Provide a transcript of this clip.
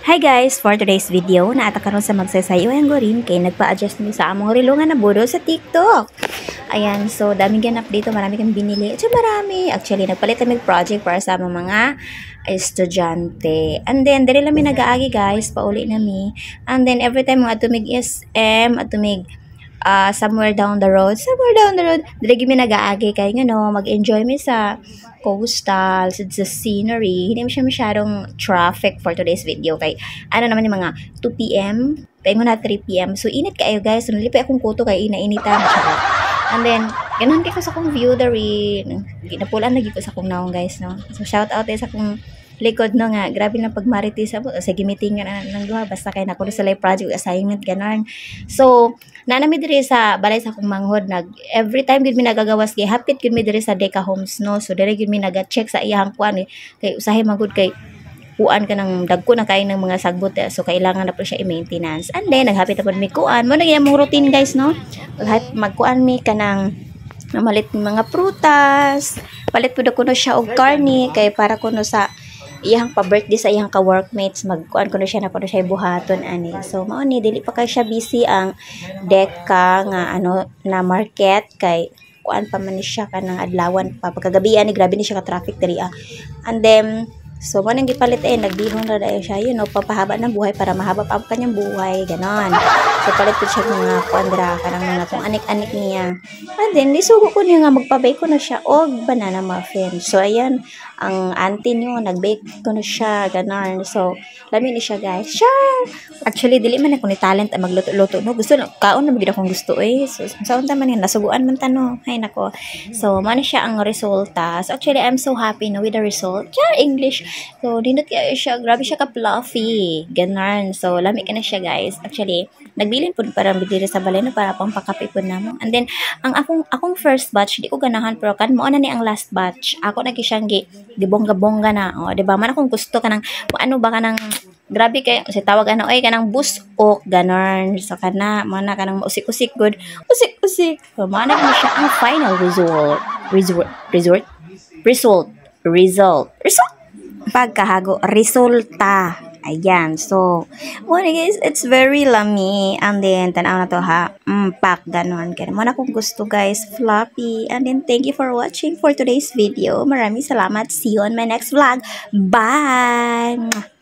Hi guys! For today's video, naata karon sa magsasayo ang gorim kay nagpa-adjust mi sa among rilungan na budo sa TikTok. Ayan, so daming ganap dito, marami kang binili. So marami. Actually, nagpalit kami project para sa among mga estudyante. And then, dali lang mi nag-aagi guys, pauli na mi. And then, every time mga atumig SM, atumig somewhere down the road, dili mi nag-aagi kay mag-enjoy mi sa coastal, sa scenery. Hindi mo siya masyadong traffic for today's video. Kay, ano naman yung mga 2 p.m. Paingon na 3 p.m. So, init kayo guys. So, nalipay akong kuto kay inainitan. And then, ganun kayo sa akong view the rin. Ginapulan lagi ko sa akong naong guys, no? So, shout out sa akong likod, no nga. Grabe lang pagmaritis mo. Sige, meeting nga ng duha. Basta kayo na ko sa live project assignment, ganun. So, nanami diri sa balay sa akong manghod every time gid mi nagagawas kay hapit gid mi diri sa Deca Homes, no. So diri gid mi naga-check sa iyang kuan kay usahay magud kay kuan ka ng dagko na kay ng mga sagbot, so kailangan na po siya i-maintenance. And then naghapit na po mi kuan mo na gyud mong routine guys, no. Magkuan mi kanang malit mga prutas, palit pud ko no siya og karni kay para kuno sa iyang pa-birthday sa iyang ka-workmates, magkuan ko na siya na kuno siya buhaton ani. So mao ni dili pa kay siya busy ang Deca nga na market kay kuan pa man ni siya kanang adlawan pa pagkagabi ani, grabe ni siya ka traffic diri. And then so mo nang gipalit nagbihon na dayo siya, papahaba ng buhay para mahaba pa ang kanyang buhay, ganon. So palit po siya mga kuandra kanang mga tong anik-anik niya. And then isugo ko niya nga magpabake ko na siya og banana muffin. So ayan, ang auntie niyo nagbake ko na siya, ganon. So lami ni siya guys. Sure. Actually dili man ako ni talent magluto-luto, no. Gusto na kaon na magid akong gusto So sa unta man yan nasuguan man tano. Hay nako. So man siya ang resulta. So actually I'm so happy no with the result. Yeah, English. So, dinot kaya siya. Grabe siya ka-fluffy. Ganon. So, lami ka na siya, guys. Actually, nagbilin po para bidiri sa balay na para pang pakapi po na mo. And then, ang akong first batch, di ko ganahan, pero kan mo na ni ang last batch. Ako nagi siyang gibongga-bongga na. O, diba? Man akong gusto ka ng, ano ba ka ng, grabe kayo, kasi tawag kanang busok, ganon. So, mo na kanang usik-usik, good. Usik-usik. So, mo na siya ang final result. Pagkahago, resulta. Ayan. So, well guys, it's very lummy. And then, tanaw na to ha. Pak, ganon. Kaya mo na kung gusto guys, floppy. And then, thank you for watching for today's video. Maraming salamat. See you on my next vlog. Bye!